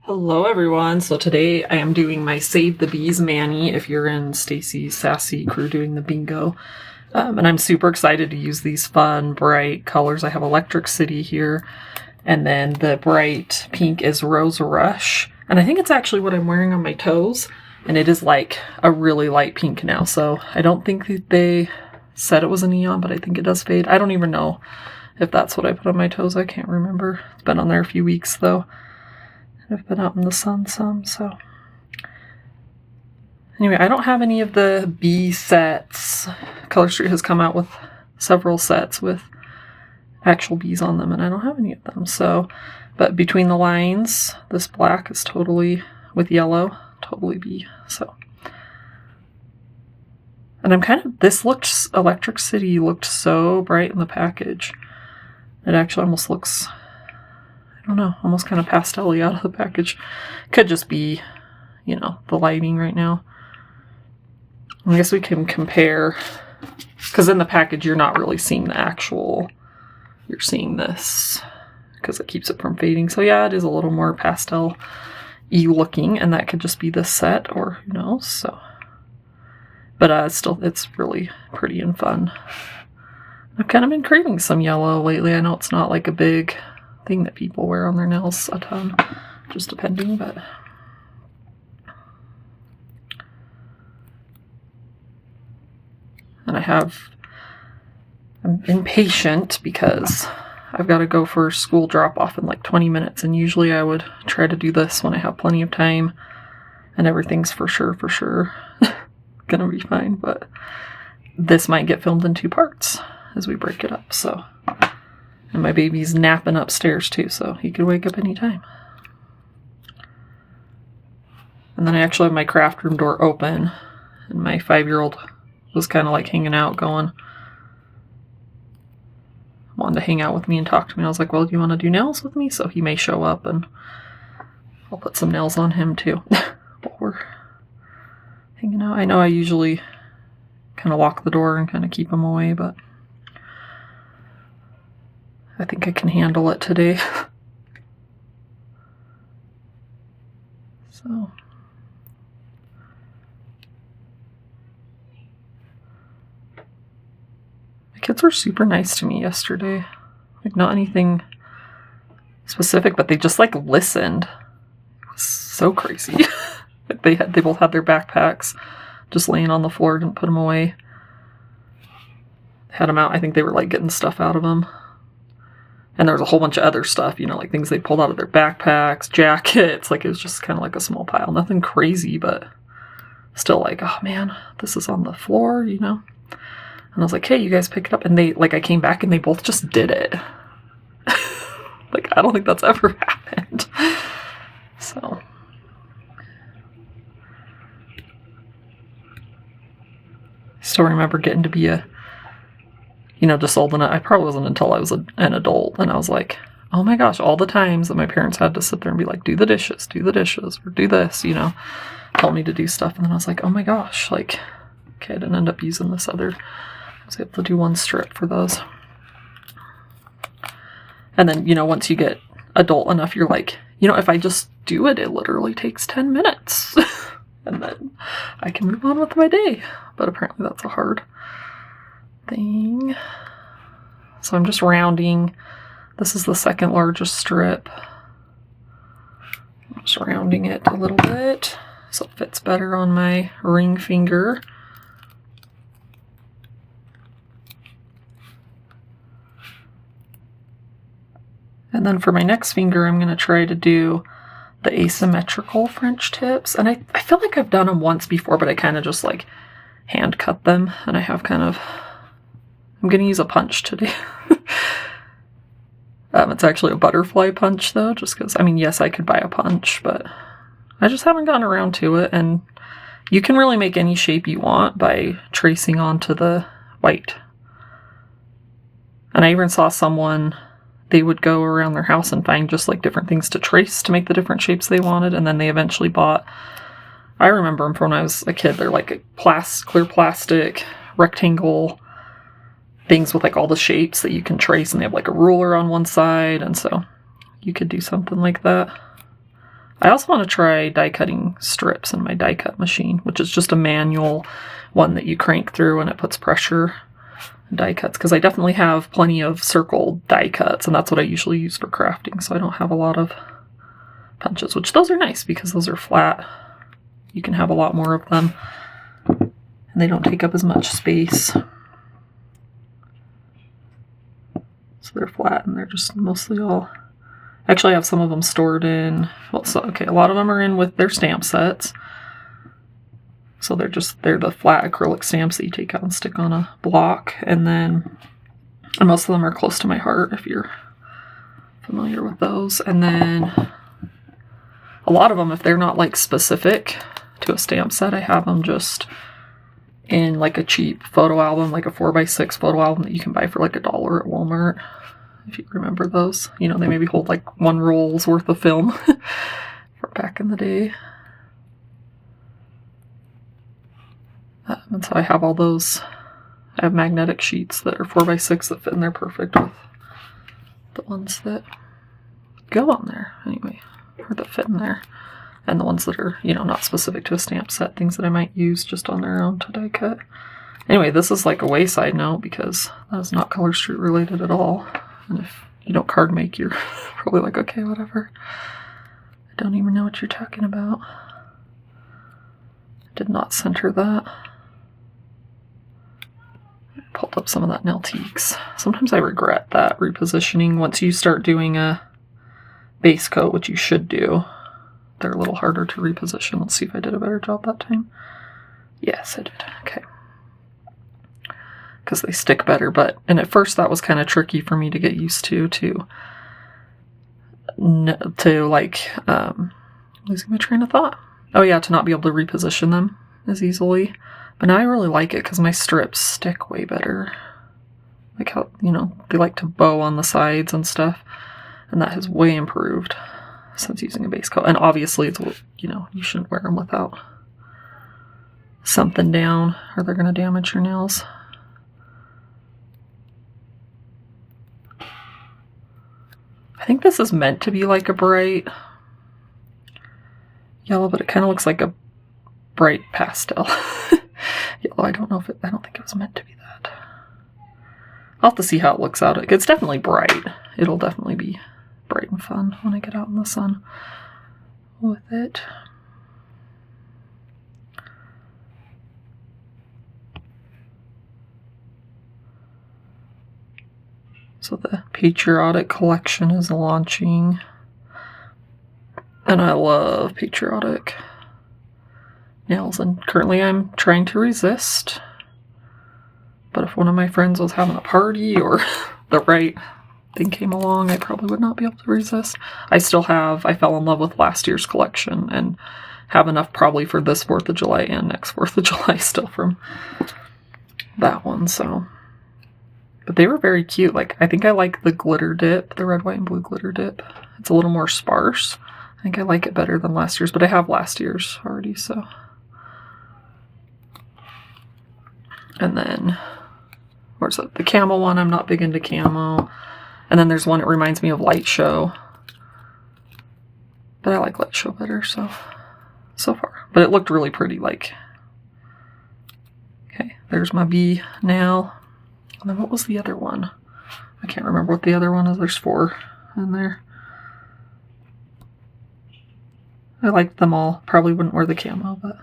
Hello everyone. So today I am doing my Save the Bees mani if you're in Stacy's Sassy crew doing the bingo. And I'm super excited to use these fun, bright colors. I have Electric City here, and then the bright pink is Rose Rush. And I think it's actually what I'm wearing on my toes, and it is like a really light pink now. So I don't think that they said it was a neon, but I think it does fade. I don't even know if that's what I put on my toes. I can't remember. It's been on there a few weeks though. I've been out in the sun some, so. Anyway, I don't have any of the bee sets. Color Street has come out with several sets with actual bees on them, and I don't have any of them, so. But between the lines, this black is totally, with yellow, totally bee, so. And I'm kind of, this looked, Electric City looked so bright in the package. It actually almost looks, I don't know, almost kind of pastel-y out of the package. Could just be, you know, the lighting right now. I guess we can compare, because in the package you're not really seeing the actual, you're seeing this, because it keeps it from fading. So yeah, it is a little more pastel-y looking, and that could just be this set, or who knows, so. But still, it's really pretty and fun. I've kind of been craving some yellow lately. I know it's not like a big thing that people wear on their nails a ton, just depending, but and I'm impatient because I've got to go for school drop off in like 20 minutes, and usually I would try to do this when I have plenty of time and everything's for sure gonna be fine, but this might get filmed in 2 parts as we break it up, so. And my baby's napping upstairs too, so he could wake up anytime. And then I actually have my craft room door open, and my 5-year-old was kind of like hanging out, wanted to hang out with me and talk to me. I was like, well, do you want to do nails with me? So he may show up, and I'll put some nails on him too while we're hanging out. I know I usually kind of lock the door and kind of keep him away, but I think I can handle it today. So. My kids were super nice to me yesterday. Like, not anything specific, but they just like listened. It was so crazy. They both had their backpacks just laying on the floor, didn't put them away. Had them out. I think they were like getting stuff out of them. And there was a whole bunch of other stuff, you know, like things they pulled out of their backpacks, jackets. Like, it was just kind of like a small pile. Nothing crazy, but still like, oh man, this is on the floor, you know? And I was like, hey, you guys pick it up. And they, like, I came back and they both just did it. Like, I don't think that's ever happened. So. I still remember getting to be just old enough. I probably wasn't until I was an adult, and I was like, oh my gosh, all the times that my parents had to sit there and be like, do the dishes, or do this, you know, tell me to do stuff. And then I was like, oh my gosh, like, okay, I didn't end up using this other, I was able to do 1 strip for those. And then, you know, once you get adult enough, you're like, you know, if I just do it, it literally takes 10 minutes. And then I can move on with my day. But apparently that's a hard thing. So I'm just rounding. This is the 2nd largest strip. I'm just rounding it a little bit so it fits better on my ring finger. And then for my next finger, I'm going to try to do the asymmetrical French tips. And I feel like I've done them once before, but I kind of just like hand cut them. And I have kind of, I'm going to use a punch today. It's actually a butterfly punch though, just because, I mean, yes, I could buy a punch, but I just haven't gotten around to it. And you can really make any shape you want by tracing onto the white. And I even saw someone, they would go around their house and find just like different things to trace to make the different shapes they wanted. And then they eventually bought, I remember them from when I was a kid. They're like a clear plastic rectangle things with like all the shapes that you can trace, and they have like a ruler on one side, and so you could do something like that. I also want to try die cutting strips in my die cut machine, which is just a manual one that you crank through and it puts pressure and die cuts, because I definitely have plenty of circle die cuts, and that's what I usually use for crafting, so I don't have a lot of punches, which those are nice because those are flat. You can have a lot more of them, and they don't take up as much space. So they're flat, and they're just mostly all... Actually, I have some of them stored in... Well, so, okay, a lot of them are in with their stamp sets. So they're the flat acrylic stamps that you take out and stick on a block. And most of them are close to my heart, if you're familiar with those. And then a lot of them, if they're not like specific to a stamp set, I have them just in like a cheap photo album, like a 4x6 photo album that you can buy for like $1 at Walmart. If you remember those, you know, they maybe hold like 1 roll's worth of film from back in the day. And so I have all those. I have magnetic sheets that are 4x6 that fit in there perfect with the ones that go on there anyway, or that fit in there. And the ones that are, you know, not specific to a stamp set, things that I might use just on their own to die cut. Anyway, this is like a wayside note because that is not Color Street related at all. And if you don't card make, you're probably like, okay, whatever. I don't even know what you're talking about. I did not center that. I pulled up some of that Neltiques. Sometimes I regret that repositioning. Once you start doing a base coat, which you should do, they're a little harder to reposition. Let's see if I did a better job that time. Yes, I did. Okay. Because they stick better, and at first that was kind of tricky for me to get used to like, losing my train of thought. Oh yeah, to not be able to reposition them as easily. But now I really like it because my strips stick way better. Like how, you know, they like to bow on the sides and stuff. And that has way improved since using a base coat. And obviously, it's, you know, you shouldn't wear them without something down or they're going to damage your nails. I think this is meant to be like a bright yellow, but it kind of looks like a bright pastel yellow. I don't think it was meant to be that. I'll have to see how it looks out. It's definitely bright. It'll definitely be bright and fun when I get out in the sun with it. So the Patriotic collection is launching. And I love Patriotic nails. And currently I'm trying to resist. But if one of my friends was having a party or the right thing came along, I probably would not be able to resist. I fell in love with last year's collection and have enough probably for this 4th of July and next 4th of July still from that one, so... But they were very cute. Like, I think I like the glitter dip, the red, white, and blue glitter dip. It's a little more sparse. I think I like it better than last year's, but I have last year's already, so. And then, where's the camo one? I'm not big into camo. And then there's one that reminds me of Light Show. But I like Light Show better, so far. But it looked really pretty, like. Okay, there's my bee nail. And then what was the other one? I can't remember what the other one is. There's 4 in there. I liked them all. Probably wouldn't wear the camo, but...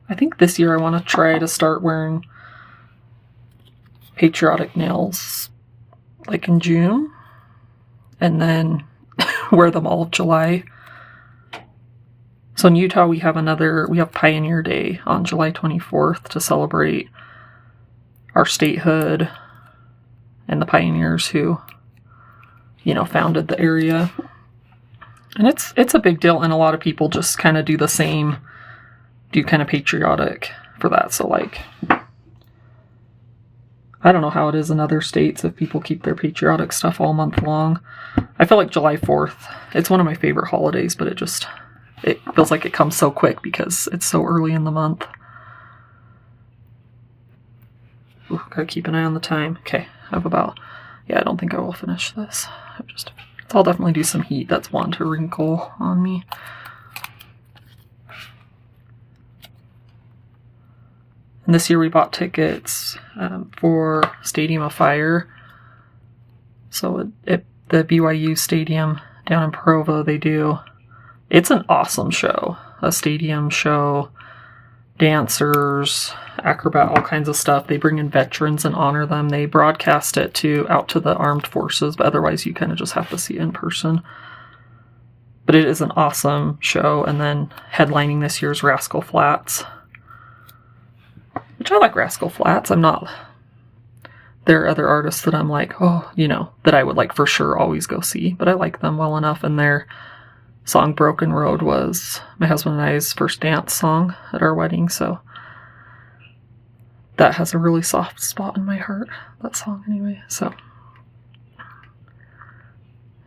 I think this year I want to try to start wearing Patriotic nails like in June. And then wear them all of July. So in Utah, we have Pioneer Day on July 24th to celebrate our statehood and the pioneers who, you know, founded the area. And it's a big deal, and a lot of people just kind of do kind of patriotic for that. So, like, I don't know how it is in other states if people keep their patriotic stuff all month long. I feel like July 4th, it's one of my favorite holidays, but it feels like it comes so quick because it's so early in the month. Ooh, gotta keep an eye on the time. Okay, I don't think I will finish this. I have just a few So I'll definitely do some heat. That's one to wrinkle on me. And this year we bought tickets for Stadium of Fire. So at the BYU Stadium down in Provo, it's an awesome show. A stadium show, dancers, acrobat, all kinds of stuff. They bring in veterans and honor them. They broadcast it out to the armed forces, but otherwise you kind of just have to see it in person. But it is an awesome show. And then headlining this year's Rascal Flatts, which I like Rascal Flatts. There are other artists that I'm like, that I would like for sure always go see, but I like them well enough. And their song Broken Road was my husband and I's first dance song at our wedding, so that has a really soft spot in my heart, that song anyway. So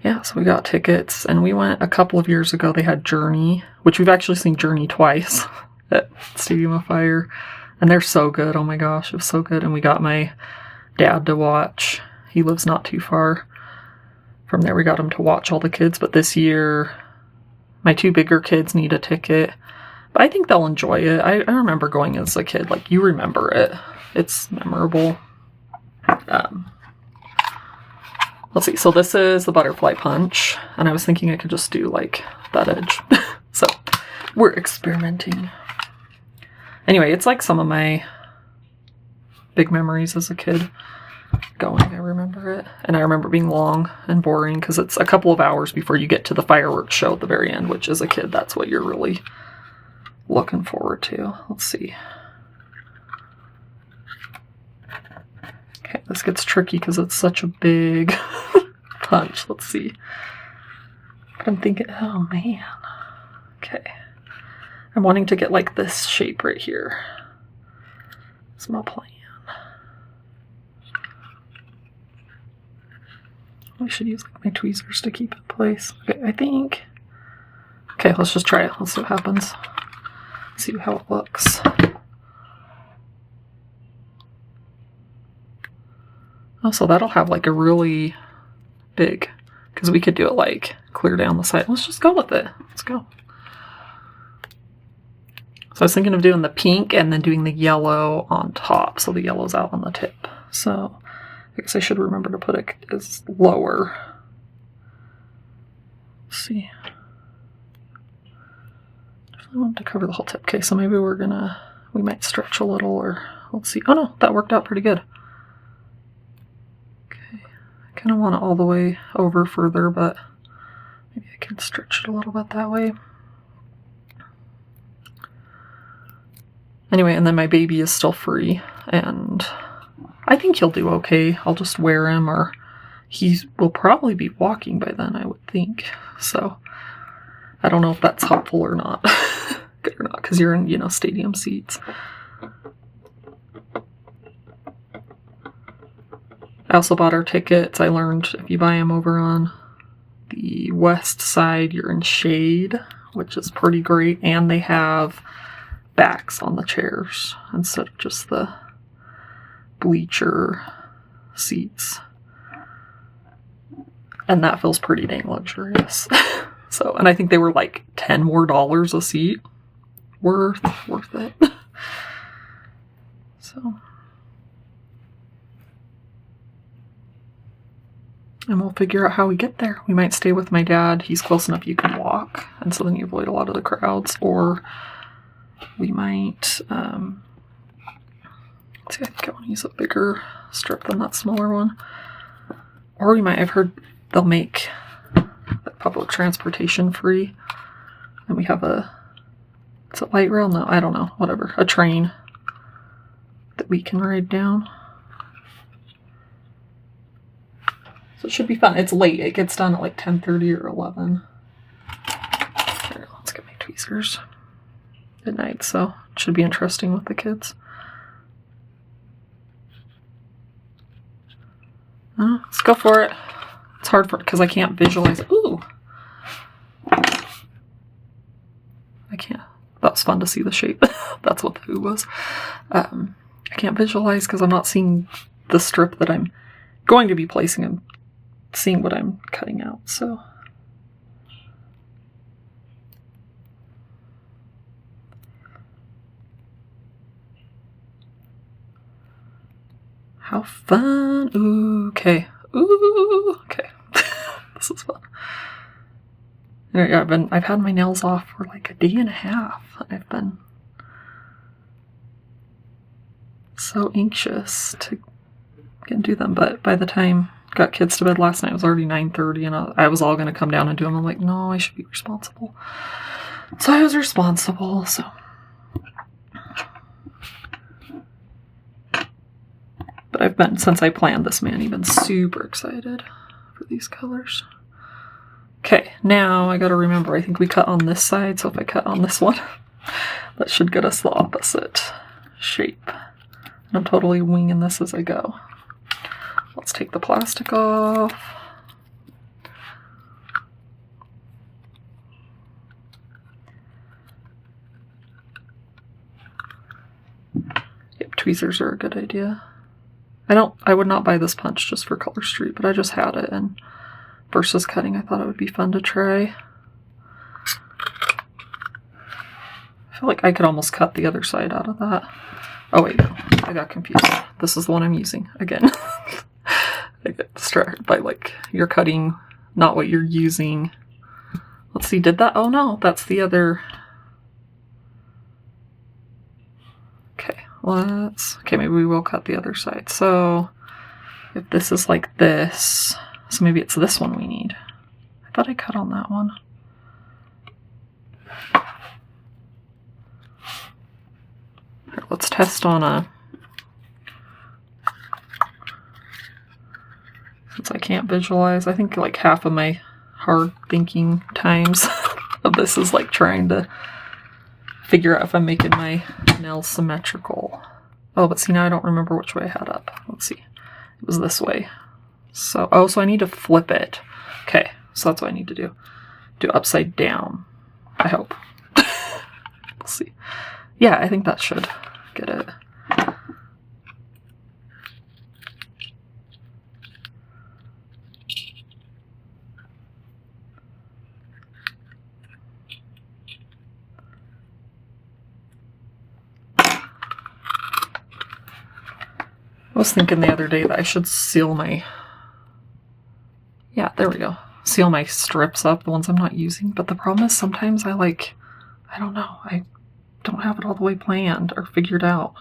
yeah, so we got tickets, and we went a couple of years ago. They had Journey, which we've actually seen Journey twice at Stadium of Fire, and they're so good. Oh my gosh, it was so good. And we got my dad to watch. He lives not too far from there. We got him to watch all the kids, but this year my two bigger kids need a ticket, but I think they'll enjoy it. I remember going as a kid. Like, you remember it. It's memorable. Let's see. So this is the Butterfly Punch, and I was thinking I could just do like that edge. So we're experimenting. Anyway, it's like some of my big memories as a kid going. I remember it. And I remember being long and boring because it's a couple of hours before you get to the fireworks show at the very end, which as a kid, that's what you're really looking forward to. Let's see. Okay, this gets tricky because it's such a big punch. Let's see. But I'm thinking, oh man. Okay. I'm wanting to get like this shape right here. That's my plan. I should use like my tweezers to keep it in place. Okay, I think. Okay, let's just try it. Let's see what happens. See how it looks. Oh, so that'll have like a really big, because we could do it like clear down the side. Let's just go with it. Let's go. So I was thinking of doing the pink and then doing the yellow on top. So the yellow's out on the tip. So I guess I should remember to put it as lower. Let's see. Definitely want to cover the whole tip. Okay, so maybe we might stretch a little, or let's see. Oh no, that worked out pretty good. Okay, I kind of want it all the way over further, but maybe I can stretch it a little bit that way. Anyway, and then my baby is still free, and I think he'll do okay. I'll just wear him, or he will probably be walking by then, I would think. So I don't know if that's helpful or not. Good or not, because you're in, stadium seats. I also bought our tickets. I learned if you buy them over on the west side, you're in shade, which is pretty great. And they have backs on the chairs instead of just the bleacher seats, and that feels pretty dang luxurious. So, and I think they were like $10 more a seat. Worth it. So, and we'll figure out how we get there. We might stay with my dad. He's close enough you can walk, and so then you avoid a lot of the crowds, or we might let's see, I think I want to use a bigger strip than that smaller one. Or we might, I've heard they'll make the public transportation free. And we have is it light rail? No, I don't know. Whatever. A train that we can ride down. So it should be fun. It's late. It gets done at like 10:30 or 11. Here, let's get my tweezers. At night, so it should be interesting with the kids. Let's go for it. It's hard because I can't visualize it. Ooh! I can't. That was fun to see the shape. That's what the ooh was. I can't visualize because I'm not seeing the strip that I'm going to be placing in seeing what I'm cutting out, so. How fun. Ooh, okay. Ooh, okay. This is fun. Yeah, I've had my nails off for like a day and a half. I've been so anxious to get and do them, but by the time I got kids to bed last night, it was already 9:30, and I was all going to come down and do them. I'm like, no, I should be responsible. So I was responsible, so. But I've been, since I planned this Manny, been super excited for these colors. Okay, now I gotta remember, I think we cut on this side, so if I cut on this one, that should get us the opposite shape. And I'm totally winging this as I go. Let's take the plastic off. Yep, tweezers are a good idea. I would not buy this punch just for Color Street, but I just had it, and versus cutting, I thought it would be fun to try. I feel like I could almost cut the other side out of that. Oh wait, no, I got confused. This is the one I'm using again. I get distracted by like, you're cutting not what you're using. Let's see, did that? Oh no, that's the other. Okay, maybe we will cut the other side. So if this is like this, so maybe it's this one we need. I thought I cut on that one. Here, let's test on a, since I can't visualize, I think like half of my hard thinking times of this is like trying to figure out if I'm making my nails symmetrical. Oh, but see, now I don't remember which way I had up. Let's see. It was this way. So, oh, so I need to flip it. Okay, so that's what I need to do. Do upside down. I hope. We'll see. Yeah, I think that should get it. I was thinking the other day that I should seal my, yeah, there we go. Seal my strips up, the ones I'm not using. But the problem is sometimes I don't know, I don't have it all the way planned or figured out.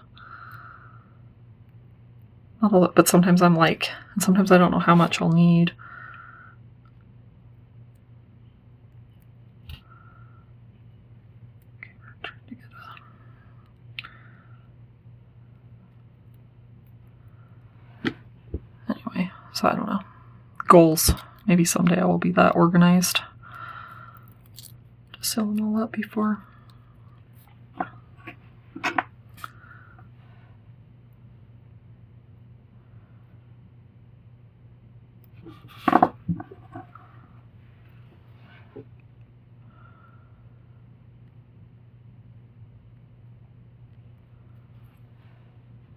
Not all, but sometimes I'm like, and sometimes I don't know how much I'll need. Okay, we're trying to get anyway, so I don't know. Goals. Maybe someday I will be that organized. Just seal them all up before.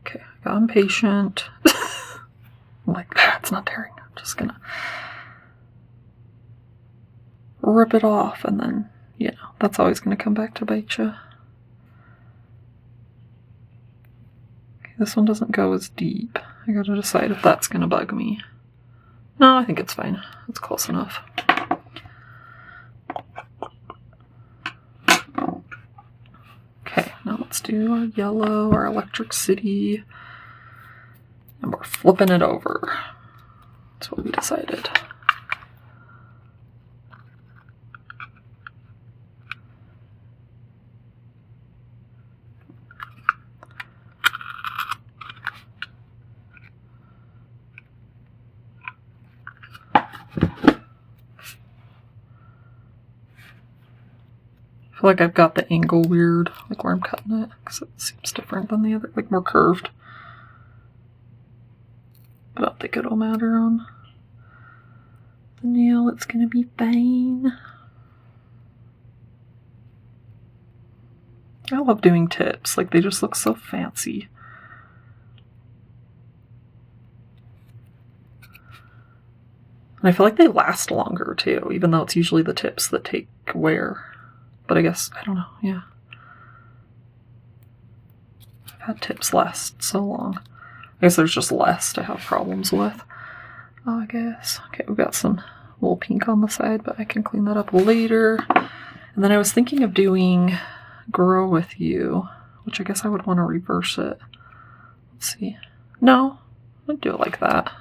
Okay, I got impatient. I'm like, that's not tearing. I'm just gonna rip it off, and then, you know, that's always going to come back to bite you. Okay, this one doesn't go as deep. I gotta decide if that's going to bug me. No, I think it's fine. It's close enough. Okay, now let's do our yellow, our Electric City, and we're flipping it over. That's what we decided. I feel like I've got the angle weird, like where I'm cutting it, because it seems different than the other, like more curved. But I don't think it'll matter on the nail. It's gonna be fine. I love doing tips, like they just look so fancy. And I feel like they last longer too, even though it's usually the tips that take wear. But I guess, I don't know, yeah. I've had tips last so long. I guess there's just less to have problems with. Oh, I guess. Okay, we've got some little pink on the side, but I can clean that up later. And then I was thinking of doing Grow With You, which I guess I would want to reverse it. Let's see. No, I'd do it like that.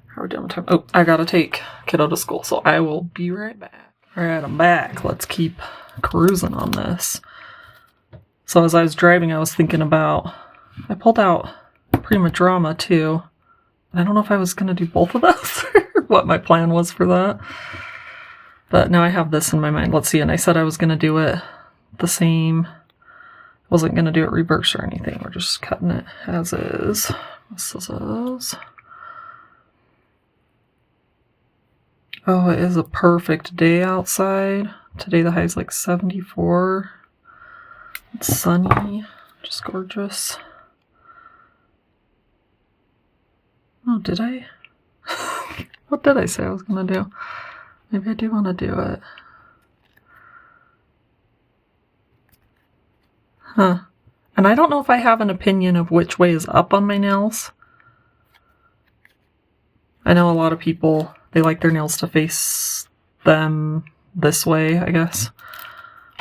How are we doing with time? Oh, I gotta take kiddo to school, so I will be right back. Alright, I'm back. Let's keep cruising on this. So as I was driving, I was thinking about, I pulled out Prima Drama too. I don't know if I was going to do both of those or what my plan was for that. But now I have this in my mind. Let's see. And I said I was going to do it the same. Wasn't going to do it reverse or anything. We're just cutting it as is. This is. Oh, it is a perfect day outside. Today the high is like 74. It's sunny. Just gorgeous. Oh, did I? What did I say I was going to do? Maybe I do want to do it. Huh. And I don't know if I have an opinion of which way is up on my nails. I know a lot of people, they like their nails to face them this way, I guess.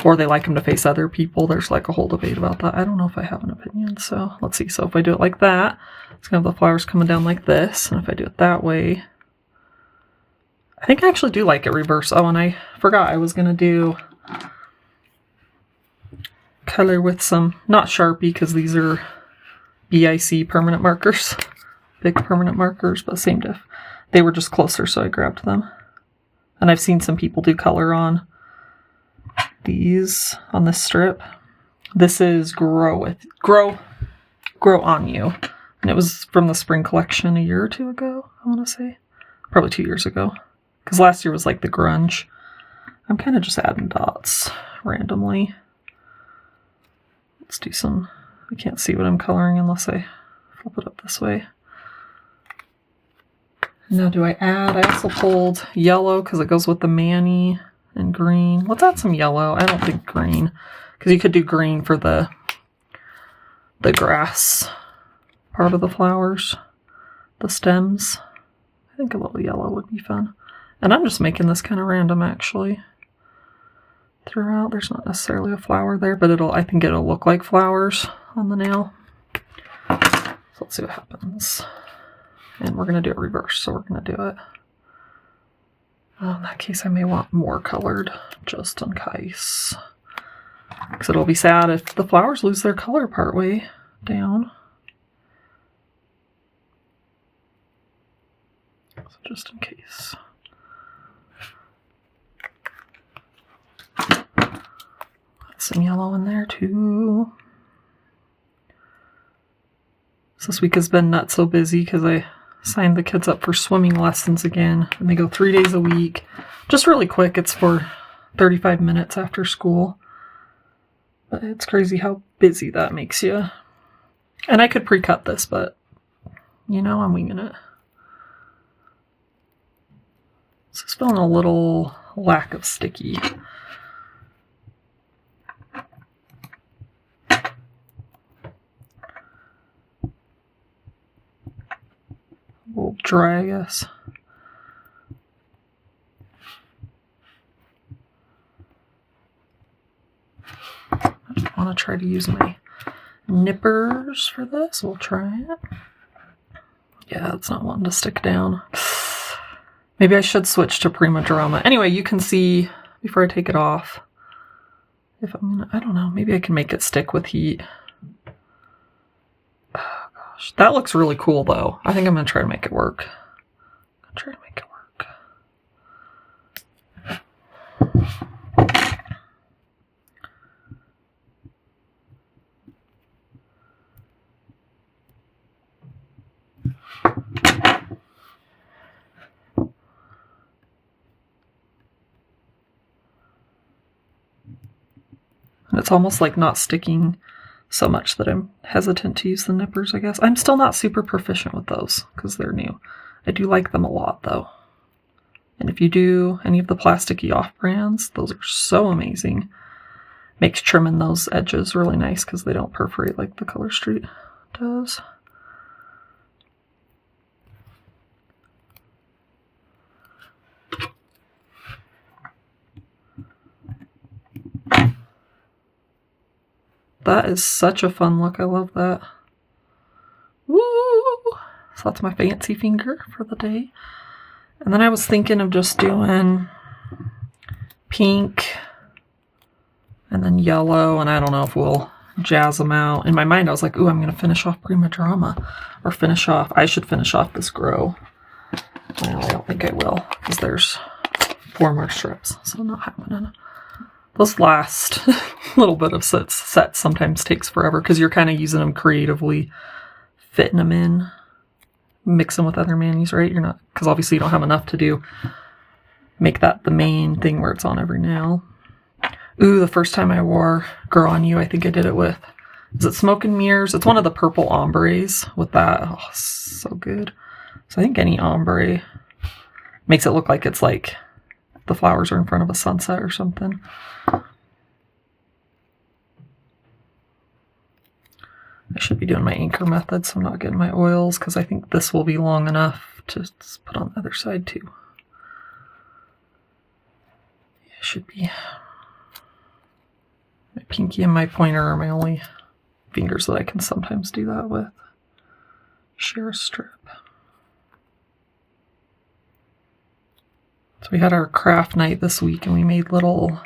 Or they like them to face other people. There's like a whole debate about that. I don't know if I have an opinion. So let's see. So if I do it like that, it's going to have the flowers coming down like this. And if I do it that way, I think I actually do like it reverse. Oh, and I forgot I was going to do color with some, not Sharpie, because these are BIC permanent markers. Big permanent markers, but same diff. They were just closer, so I grabbed them. And I've seen some people do color on these on this strip. This is Grow On You, and it was from the spring collection a year or two ago, I want to say. Probably 2 years ago, because last year was like the grunge. I'm kind of just adding dots randomly. Let's do some, I can't see what I'm coloring unless I flip it up this way. Now do I add, I also pulled yellow because it goes with the mani. And green. Let's add some yellow. I don't think green, because you could do green for the grass part of the flowers, the stems. I think a little yellow would be fun. And I'm just making this kind of random actually. Throughout, there's not necessarily a flower there, but I think it'll look like flowers on the nail. So let's see what happens. And we're gonna do it reverse, so we're gonna do it. Well, in that case, I may want more colored, just in case. Because it'll be sad if the flowers lose their color partway down. So just in case. Put some yellow in there too. So this week has been not so busy because I signed the kids up for swimming lessons again, and they go 3 days a week. Just really quick, it's for 35 minutes after school. But it's crazy how busy that makes you. And I could pre-cut this, but you know, I'm winging it. This is feeling a little lack of sticky. A little dry, I guess. I just want to try to use my nippers for this. We'll try it. Yeah, it's not wanting to stick down. Maybe I should switch to Prima Drama. Anyway, you can see before I take it off. If I'm gonna, I don't know, maybe I can make it stick with heat. Oh gosh, that looks really cool though. I think I'm gonna try to make it work. It's almost like not sticking so much that I'm hesitant to use the nippers, I guess. I'm still not super proficient with those because they're new. I do like them a lot though. And if you do any of the plasticky off brands, those are so amazing. Makes trimming those edges really nice because they don't perforate like the Color Street does. That is such a fun look. I love that. Woo! So that's my fancy finger for the day. And then I was thinking of just doing pink and then yellow, and I don't know if we'll jazz them out. In my mind, I was like, ooh, I'm going to finish off Prima Drama. Or I should finish off this Grow. Well, I don't think I will, because there's 4 more strips, so not happening. Those last little bit of sets sometimes takes forever, because you're kind of using them creatively, fitting them in, mix them with other manis, right? You're not, because obviously you don't have enough to do. Make that the main thing where it's on every nail. Ooh, the first time I wore Grow on You, I think I did it with, is it Smoke and Mirrors? It's one of the purple ombres with that. Oh, so good. So I think any ombre makes it look like it's like the flowers are in front of a sunset or something. I should be doing my anchor method, so I'm not getting my oils, because I think this will be long enough to put on the other side too. Yeah, it should be. My pinky and my pointer are my only fingers that I can sometimes do that with. Share a strip. So we had our craft night this week, and we made little.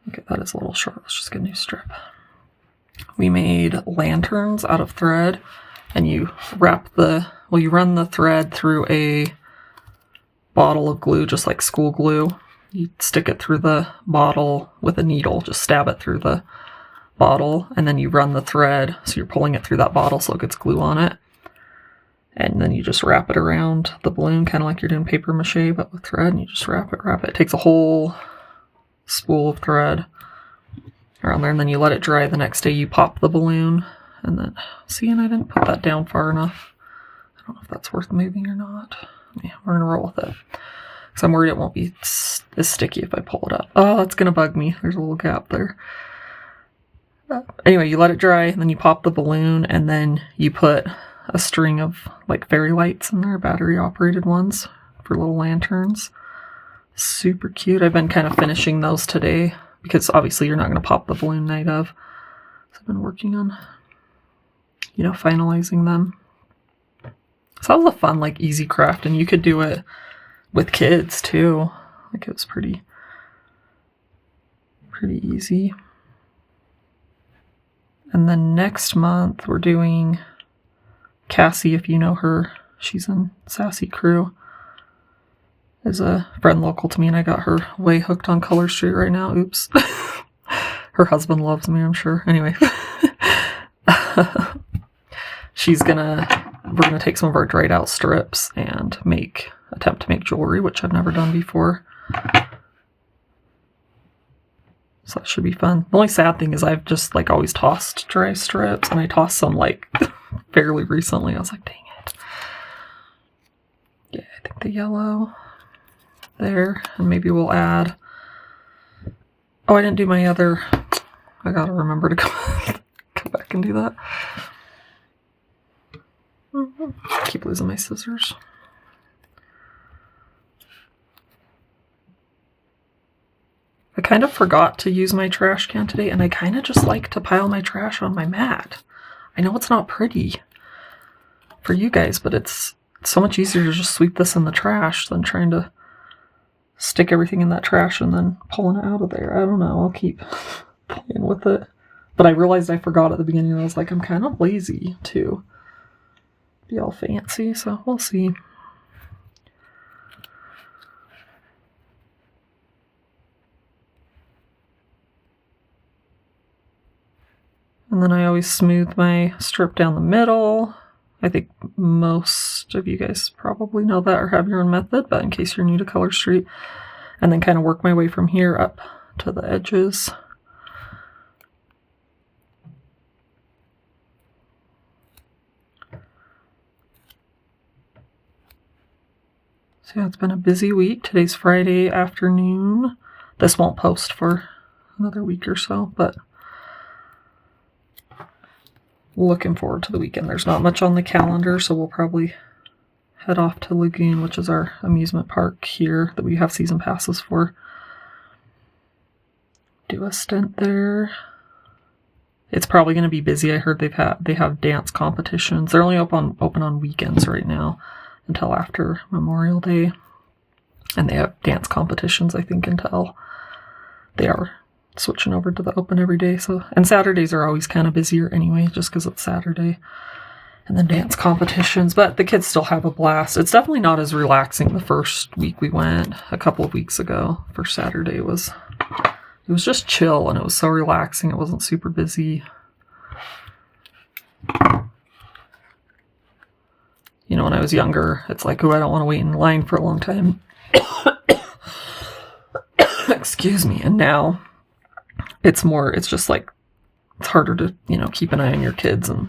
Okay, that is a little short. Let's just get a new strip. We made lanterns out of thread, and you run the thread through a bottle of glue, just like school glue. You stick it through the bottle with a needle, just stab it through the bottle, and then you run the thread, so you're pulling it through that bottle so it gets glue on it. And then you just wrap it around the balloon, kind of like you're doing paper mache, but with thread, and you just wrap it. It takes a whole spool of thread around there, and then you let it dry. The next day you pop the balloon, and then, see, and I didn't put that down far enough. I don't know if that's worth moving or not. Yeah, we're gonna roll with it. Because I'm worried it won't be as sticky if I pull it up. Oh, that's gonna bug me. There's a little gap there. Anyway, you let it dry, and then you pop the balloon, and then you put a string of like fairy lights in there, battery operated ones for little lanterns. Super cute. I've been kind of finishing those today, because obviously you're not going to pop the balloon night of. So I've been working on, finalizing them. So that was a fun, like, easy craft, and you could do it with kids too. Like, it was pretty easy. And then next month we're doing Cassie, if you know her. She's in Sassy Crew. Is a friend local to me, and I got her way hooked on Color Street right now. Oops. Her husband loves me, I'm sure. Anyway. We're gonna take some of our dried out strips and attempt to make jewelry, which I've never done before. So that should be fun. The only sad thing is I've just like always tossed dry strips, and I tossed some like fairly recently. I was like, dang it. Yeah, I think the yellow there, and maybe we'll add. Oh, I didn't do my other. I gotta remember to come back and do that. Keep losing my scissors. I kind of forgot to use my trash can today, and I kind of just like to pile my trash on my mat. I know it's not pretty for you guys, but it's so much easier to just sweep this in the trash than trying to stick everything in that trash and then pulling it out of there. I don't know. I'll keep playing with it. But I realized I forgot at the beginning, and I was like, I'm kind of lazy to be all fancy, so we'll see. And then I always smooth my strip down the middle. I think most of you guys probably know that or have your own method, but in case you're new to Color Street, and then kind of work my way from here up to the edges. So So yeah, it's been a busy week. Today's Friday afternoon. This won't post for another week or so, but looking forward to the weekend. There's not much on the calendar, so we'll probably head off to Lagoon, which is our amusement park here that we have season passes for. Do a stint there. It's probably going to be busy. I heard they have dance competitions. They're only open on weekends right now until after Memorial Day. And they have dance competitions, I think, until they are switching over to the open every day. So, and Saturdays are always kind of busier anyway, just because it's Saturday. And then dance competitions, but the kids still have a blast. It's definitely not as relaxing the first week we went a couple of weeks ago. First Saturday was just chill, and it was so relaxing. It wasn't super busy. You know, when I was younger, it's like, oh, I don't want to wait in line for a long time. Excuse me. And now it's just like, it's harder to, keep an eye on your kids. And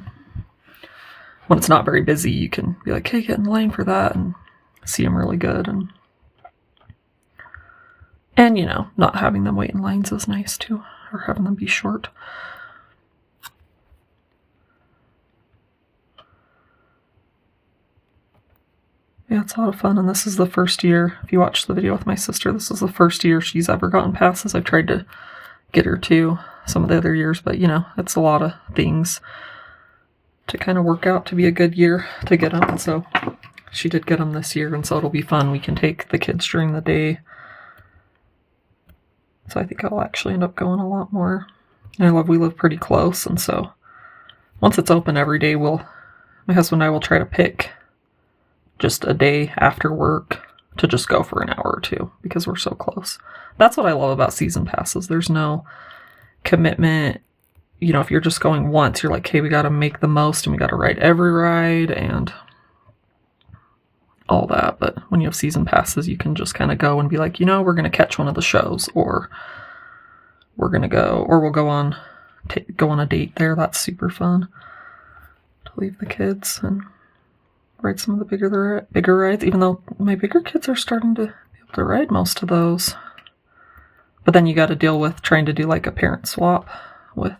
when it's not very busy, you can be like, hey, get in line for that and see them really good. And not having them wait in lines is nice too, or having them be short. Yeah, it's a lot of fun, and this is the first year, if you watched the video with my sister, this is the first year she's ever gotten passes. I've tried to get her to some of the other years, but it's a lot of things to kind of work out to be a good year to get them, and so she did get them this year, and so it'll be fun. We can take the kids during the day. So I think I'll actually end up going a lot more. And we live pretty close, and so once it's open every day, my husband and I will try to pick just a day after work to just go for an hour or two because we're so close. That's what I love about season passes. There's no commitment. If you're just going once, you're like, hey, we got to make the most and we got to ride every ride and all that. But when you have season passes, you can just kind of go and be like, we're going to catch one of the shows, or we'll go on a date there. That's super fun to leave the kids and ride some of the bigger rides, even though my bigger kids are starting to be able to ride most of those. But then you got to deal with trying to do like a parent swap with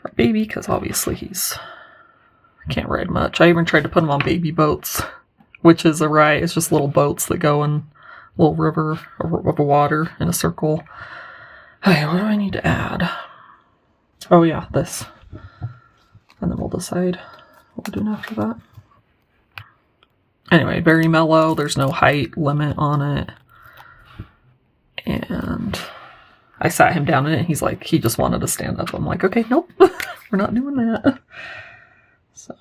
our baby, because obviously can't ride much. I even tried to put him on baby boats, which is a ride. It's just little boats that go in a little river of water in a circle. Okay, what do I need to add? Oh yeah, this. And then we'll decide what we're doing after that. Anyway, very mellow. There's no height limit on it. And I sat him down in it, and he's like, he just wanted to stand up. I'm like, okay, nope, we're not doing that. So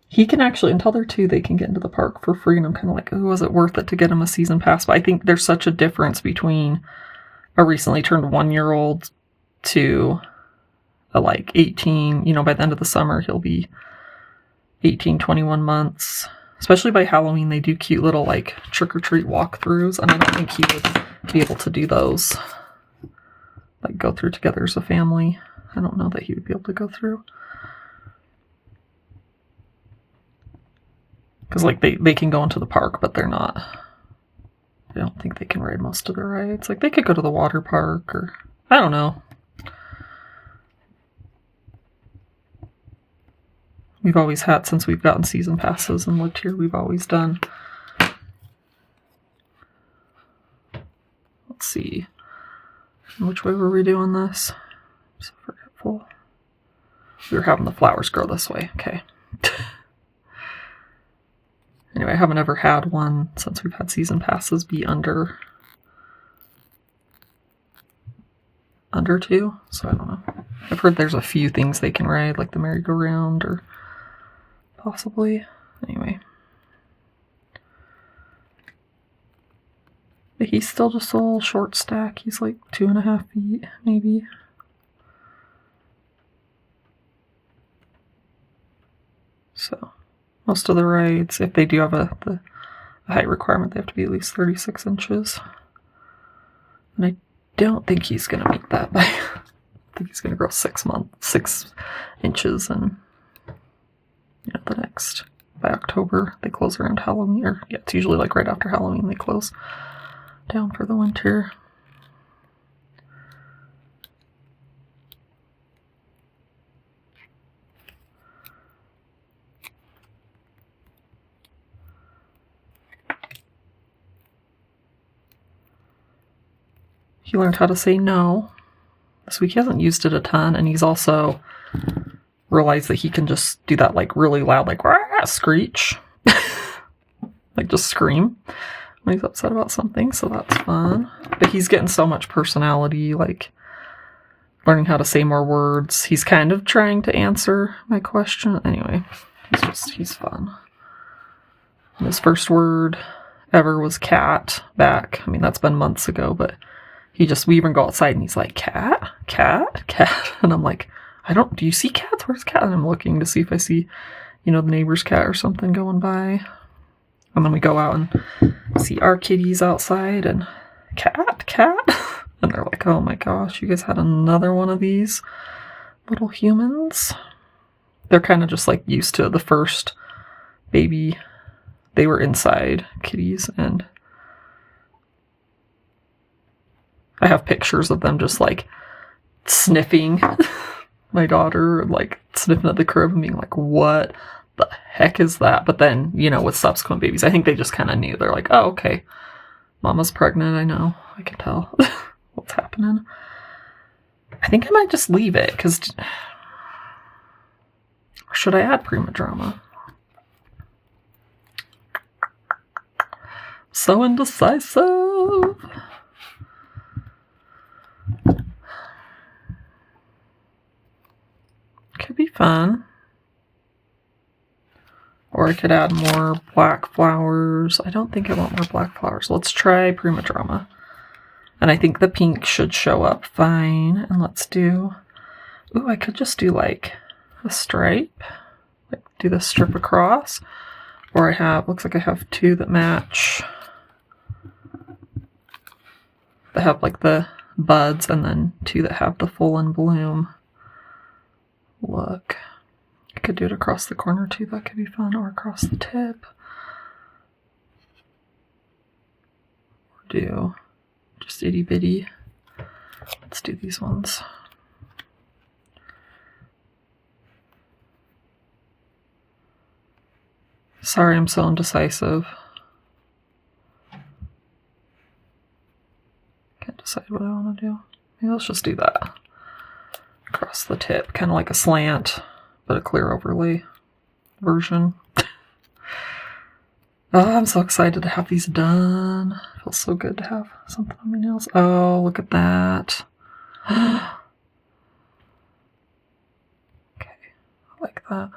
he can actually, until they're 2, they can get into the park for free. And I'm kind of like, oh, was it worth it to get him a season pass? But I think there's such a difference between a recently turned 1-year-old to a 18, by the end of the summer, he'll be 18, 21 months. Especially by Halloween, they do cute little trick-or-treat walkthroughs, and I don't think he would be able to do those. Go through together as a family. I don't know that he would be able to go through. Because they can go into the park, but they're not. I don't think they can ride most of the rides. They could go to the water park, or I don't know. We've always had, since we've gotten season passes and lived here, we've always done. Let's see. Which way were we doing this? I'm so forgetful. We were having the flowers grow this way. Okay. Anyway, I haven't ever had one since we've had season passes be under 2, so I don't know. I've heard there's a few things they can ride, like the merry-go-round, or possibly. Anyway. But he's still just a little short stack. He's 2.5 feet, maybe. So, most of the rides, if they do have the height requirement, they have to be at least 36 inches. And I don't think he's going to meet that by... I think he's going to grow 6 inches in the next by October. They close around Halloween, or yeah, it's usually like right after Halloween they close down for the winter. He learned how to say no. This week he hasn't used it a ton, and he's also realized that he can just do that like really loud, like rah, screech. Like just scream when he's upset about something, so that's fun. But he's getting so much personality, like learning how to say more words. He's kind of trying to answer my question. Anyway, he's fun. And his first word ever was cat back. I mean, that's been months ago, but we even go outside and he's like, cat, cat, cat. And I'm like, do you see cats? Where's cat? And I'm looking to see if I see, the neighbor's cat or something going by. And then we go out and see our kitties outside and cat, cat. And they're like, oh my gosh, you guys had another one of these little humans. They're kind of just like used to the first baby. They were inside kitties, and I have pictures of them just like sniffing my daughter, like sniffing at the crib and being like, what the heck is that? But then, with subsequent babies, I think they just kind of knew. They're like, oh, okay, mama's pregnant. I know. I can tell what's happening. I think I might just leave it, because or should I add prima drama? So indecisive. Could be fun. Or I could add more black flowers. I don't think I want more black flowers. Let's try prima drama. And I think the pink should show up fine. And let's do... Ooh, I could just do like a stripe. Like do the strip across. Or looks like I have two that match. That have like the buds, and then two that have the full in bloom look. I could do it across the corner too, that could be fun, or across the tip. Or do just itty bitty. Let's do these ones. Sorry, I'm so indecisive. Can't decide what I want to do. Maybe let's just do that. Across the tip, kind of like a slant, but a clear overlay version. Oh, I'm so excited to have these done. It feels so good to have something on my nails. Oh, look at that. Okay, I like that.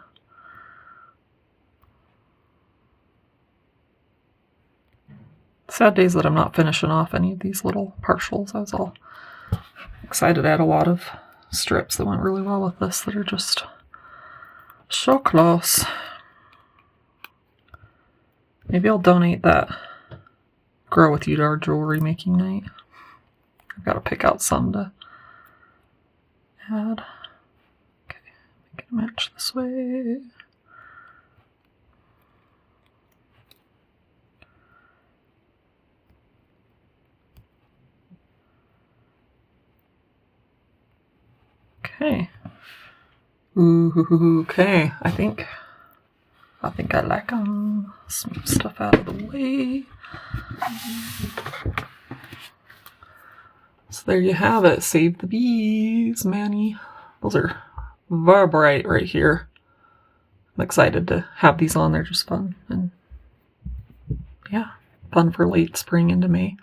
Sad days that I'm not finishing off any of these little partials. I was all excited. I had a lot of strips that went really well with this that are just so close. Maybe I'll donate that Grow With You to our jewelry making night. I've got to pick out some to add. Okay, make it match this way. Okay. Ooh, okay. I think I like them. Smooth stuff out of the way. So there you have it. Save the bees, Manny. Those are very bright right here. I'm excited to have these on. They're just fun. And yeah, fun for late spring into May.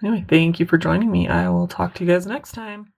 Anyway, thank you for joining me. I will talk to you guys next time.